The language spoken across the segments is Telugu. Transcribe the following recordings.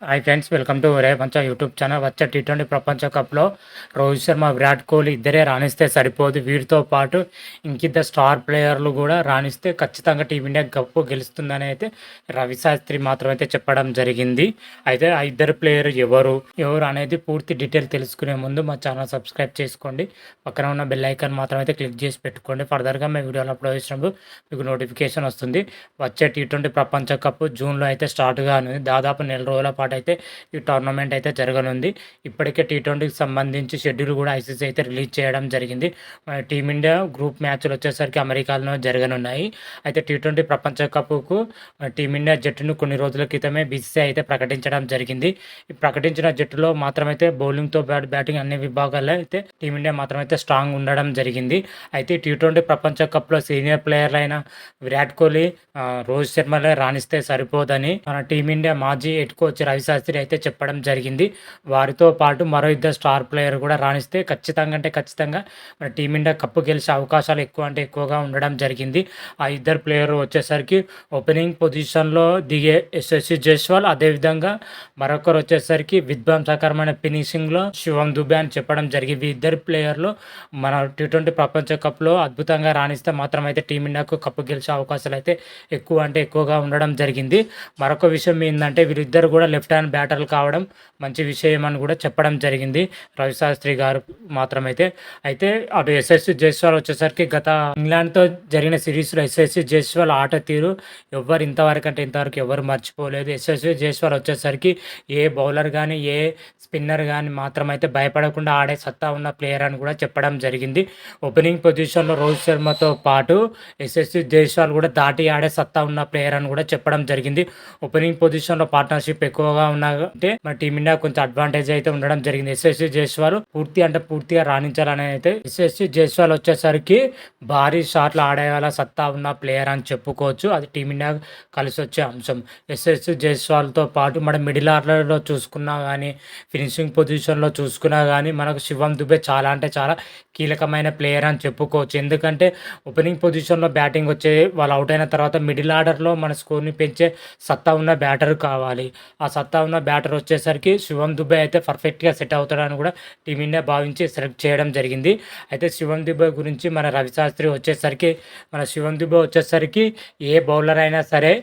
హాయ్ ఫ్రెండ్స్, వెల్కమ్ టు ఒరే పంచ యూట్యూబ్ ఛానల్. వచ్చే టీ20 ప్రపంచ కప్లో రోహిత్ శర్మ, విరాట్ కోహ్లీ ఇద్దరే రాణిస్తే సరిపోదు. వీరితో పాటు ఇంకిద్దరు స్టార్ ప్లేయర్లు కూడా రాణిస్తే ఖచ్చితంగా టీమిండియా కప్పు గెలుస్తుందని అయితే రవి శాస్త్రి మాత్రం అయితే చెప్పడం జరిగింది. అయితే ఆ ఇద్దరు ప్లేయర్ ఎవరు అనేది పూర్తి డీటెయిల్ తెలుసుకునే ముందు మా ఛానల్ సబ్స్క్రైబ్ చేసుకోండి. పక్కన ఉన్న బెల్ ఐకాన్ మాత్రం అయితే క్లిక్ చేసి పెట్టుకోండి. ఫర్దర్గా మేము వీడియోలు అప్లోడ్ చేసినప్పుడు మీకు నోటిఫికేషన్ వస్తుంది. వచ్చే టీ20 ప్రపంచ కప్ జూన్లో అయితే స్టార్ట్ కానుంది. దాదాపు నెల రోజుల పాటు అయితే ఈ టోర్నమెంట్ అయితే జరగనుంది. ఇప్పటికే టీ20కి సంబంధించి షెడ్యూల్ కూడా ఐసీసీ అయితే రిలీజ్ చేయడం జరిగింది. టీమిండియా గ్రూప్ మ్యాచ్లు వచ్చేసరికి అమెరికాలో జరగనున్నాయి. అయితే టీ20 ప్రపంచ కప్కు టీమిండియా జట్టును కొన్ని రోజుల క్రితమే బీసీసీఐ అయితే ప్రకటించడం జరిగింది. ఈ ప్రకటించిన జట్టులో మాత్రమైతే బౌలింగ్తో బ్యాటింగ్ అన్ని విభాగాల్లో అయితే టీమిండియా మాత్రమైతే స్ట్రాంగ్ ఉండడం జరిగింది. అయితే టీ20 ప్రపంచ కప్లో సీనియర్ ప్లేయర్లు అయిన విరాట్ కోహ్లీ, రోహిత్ శర్మలే రాణిస్తే సరిపోదని మన టీమిండియా మాజీ హెడ్ కోచ్ రవి శాస్త్రి అయితే చెప్పడం జరిగింది. వారితో పాటు మరో ఇద్దరు స్టార్ ప్లేయర్ కూడా రాణిస్తే ఖచ్చితంగా మన టీమిండియా కప్పు గెలిచే అవకాశాలు ఎక్కువగా ఉండడం జరిగింది. ఆ ఇద్దరు ప్లేయర్ వచ్చేసరికి ఓపెనింగ్ పొజిషన్లో దిగే యశస్వి జైస్వాల్, అదేవిధంగా మరొకరు వచ్చేసరికి విధ్వంసకరమైన ఫినిషింగ్లో శివం దుబే అని చెప్పడం జరిగింది. ఈ ఇద్దరు ప్లేయర్లు మన టీ20 ప్రపంచ కప్లో అద్భుతంగా రాణిస్తే మాత్రం అయితే టీమిండియాకు కప్పు గెలిచే అవకాశాలు అయితే ఎక్కువగా ఉండడం జరిగింది. మరొక విషయం ఏంటంటే వీరిద్దరు కూడా లెఫ్ట్ హ్యాండ్ బ్యాటర్లు కావడం మంచి విషయం అని కూడా చెప్పడం జరిగింది రవి శాస్త్రి గారు మాత్రమైతే. అయితే అటు యశస్వి జైస్వాల్ వచ్చేసరికి గత ఇంగ్లాండ్తో జరిగిన సిరీస్లో యశస్వి జైస్వాల్ ఆట తీరు ఇంతవరకు ఎవరు మర్చిపోలేదు. యశస్వి జైస్వాల్ వచ్చేసరికి ఏ బౌలర్ కానీ ఏ స్పిన్నర్ కానీ మాత్రమైతే భయపడకుండా ఆడే సత్తా ఉన్న ప్లేయర్ అని కూడా చెప్పడం జరిగింది. ఓపెనింగ్ పొజిషన్లో రోహిత్ శర్మతో పాటు యశస్వి జైస్వాల్ కూడా దాటి ఆడే సత్తా ఉన్న ప్లేయర్ అని కూడా చెప్పడం జరిగింది. ఓపెనింగ్ పొజిషన్లో పార్ట్నర్షిప్ ఎక్కువగా అంటే మన టీమిండియా కొంచెం అడ్వాంటేజ్ అయితే ఉండడం జరిగింది. యశస్వి జైస్వాల్ పూర్తిగా రాణించాలని అయితే యశస్వి జైస్వాల్ వచ్చేసరికి భారీ షాట్లు ఆడేలా సత్తా ఉన్న ప్లేయర్ అని చెప్పుకోవచ్చు. అది టీమిండియా కలిసి వచ్చే అంశం. యశస్వి జైస్వాల్తో పాటు మన మిడిల్ ఆర్డర్లో చూసుకున్నా కానీ, ఫినిషింగ్ పొజిషన్లో చూసుకున్నా కానీ మనకు శివం దుబే చాలా కీలకమైన ప్లేయర్ అని చెప్పుకోవచ్చు. ఎందుకంటే ఓపెనింగ్ పొజిషన్లో బ్యాటింగ్ వచ్చే వాళ్ళు అవుట్ అయిన తర్వాత మిడిల్ ఆర్డర్లో మన స్కోర్ని పెంచే సత్తా ఉన్న బ్యాటర్ కావాలి. ఆ సత్తా ఉన్న బ్యాటర్ వచ్చేసరికి శివం దుబే అయితే పర్ఫెక్ట్గా సెట్ అవుతాడని కూడా టీమిండియా భావించి సెలెక్ట్ చేయడం జరిగింది. అయితే శివం దుబే గురించి మన రవి శాస్త్రి వచ్చేసరికి ఏ బౌలర్ అయినా సరే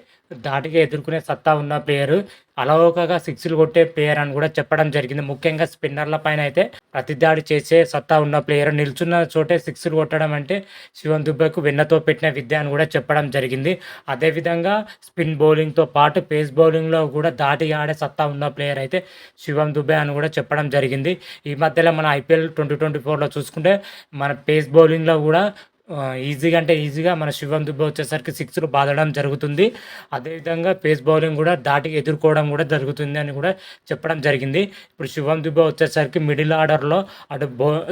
ధాటిగా ఎదుర్కొనే సత్తా ఉన్న ప్లేయరు, అలవోకగా సిక్స్లు కొట్టే ప్లేయర్ అని కూడా చెప్పడం జరిగింది. ముఖ్యంగా స్పిన్నర్ల పైన అయితే ప్రతిదాడి చేసే సత్తా ఉన్న ప్లేయర్, నిల్చున్న చోటే సిక్స్లు కొట్టడం అంటే శివం దుబ్బేకు వెన్నతో పెట్టిన విద్య అని కూడా చెప్పడం జరిగింది. అదేవిధంగా స్పిన్ బౌలింగ్తో పాటు పేస్ బౌలింగ్లో కూడా దాటి ఆడే సత్తా ఉన్న ప్లేయర్ అయితే శివం దుబే అని కూడా చెప్పడం జరిగింది. ఈ మధ్యలో మన ఐపీఎల్ 2024లో చూసుకుంటే మన పేస్ బౌలింగ్లో కూడా ఈజీగా మన శివం దుబే వచ్చేసరికి సిక్స్లు బాదడం జరుగుతుంది. అదేవిధంగా పేస్ బౌలింగ్ కూడా దాటికి ఎదుర్కోవడం కూడా జరుగుతుంది అని కూడా చెప్పడం జరిగింది. ఇప్పుడు శివం దుబే వచ్చేసరికి మిడిల్ ఆర్డర్లో అటు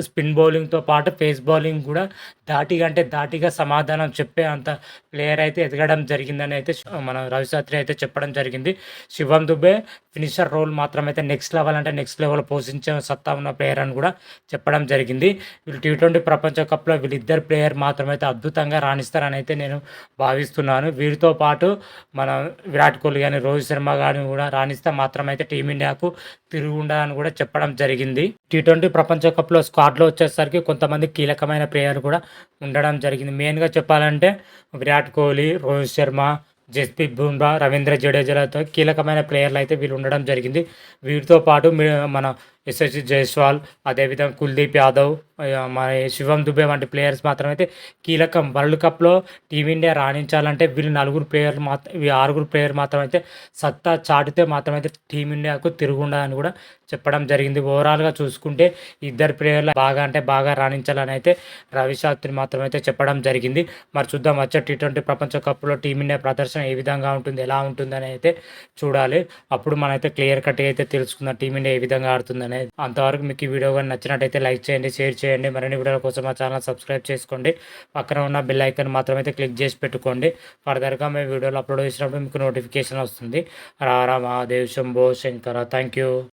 స్పిన్ బౌలింగ్తో పాటు పేస్ బౌలింగ్ కూడా దాటిగా సమాధానం చెప్పే అంత ప్లేయర్ అయితే ఎదగడం జరిగిందని అయితే మన రవి శాస్త్రి అయితే చెప్పడం జరిగింది. శివం దుబే ఫినిషర్ రోల్ మాత్రమైతే నెక్స్ట్ లెవెల్ పోషించే సత్తా ఉన్న ప్లేయర్ అని కూడా చెప్పడం జరిగింది. వీళ్ళు టీ20 ప్రపంచ కప్లో వీళ్ళిద్దరు ప్లేయర్ మాత్రమైతే అద్భుతంగా రాణిస్తారని అయితే నేను భావిస్తున్నాను. వీరితో పాటు మన విరాట్ కోహ్లీ కానీ రోహిత్ శర్మ కానీ కూడా రాణిస్తే మాత్రమైతే టీమిండియాకు తిరుగుండదని కూడా చెప్పడం జరిగింది. టీ20 ప్రపంచ కప్లో స్క్వాడ్లో వచ్చేసరికి కొంతమంది కీలకమైన ప్లేయర్ కూడా ఉండడం జరిగింది. మెయిన్గా చెప్పాలంటే విరాట్ కోహ్లీ, రోహిత్ శర్మ, జస్ప్రీత్ బుమ్రా, రవీంద్ర జడేజాలతో కీలకమైన ప్లేయర్లు అయితే వీళ్ళు ఉండడం జరిగింది. వీరితో పాటు మన యశస్వి జైస్వాల్, అదేవిధంగా కుల్దీప్ యాదవ్, మన శివం దుబే వంటి ప్లేయర్స్ మాత్రమైతే కీలకం. వరల్డ్ కప్లో టీమిండియా రాణించాలంటే వీళ్ళు ఆరుగురు ప్లేయర్ మాత్రమైతే సత్తా చాటితే మాత్రమైతే టీమిండియాకు తిరుగుండదని కూడా చెప్పడం జరిగింది. ఓవరాల్గా చూసుకుంటే ఇద్దరు ప్లేయర్లు బాగా రాణించాలని అయితే రవి శాస్త్రి మాత్రమైతే చెప్పడం జరిగింది. మరి చూద్దాం వచ్చే టీ20 ప్రపంచ కప్లో టీమిండియా ప్రదర్శన ఏ విధంగా ఉంటుంది, ఎలా ఉంటుందని అయితే చూడాలి. అప్పుడు మనమైతే క్లియర్ కట్ అయితే తెలుసుకుందాం టీమిండియా ఏ విధంగా ఆడుతుందని. అంతవరకు మీకు ఈ వీడియో కానీ నచ్చినట్టయితే లైక్ చేయండి, షేర్ చేయండి. మరిన్ని వీడియోల కోసం మా ఛానల్ సబ్స్క్రైబ్ చేసుకోండి. పక్కన ఉన్న బెల్ ఐకాన్ మాత్రమైతే క్లిక్ చేసి పెట్టుకోండి. ఫర్దర్గా మేము వీడియోలు అప్లోడ్ చేసినప్పుడు మీకు నోటిఫికేషన్ వస్తుంది. రారా మహాదేవ్ శంభో శంకర. Thank you.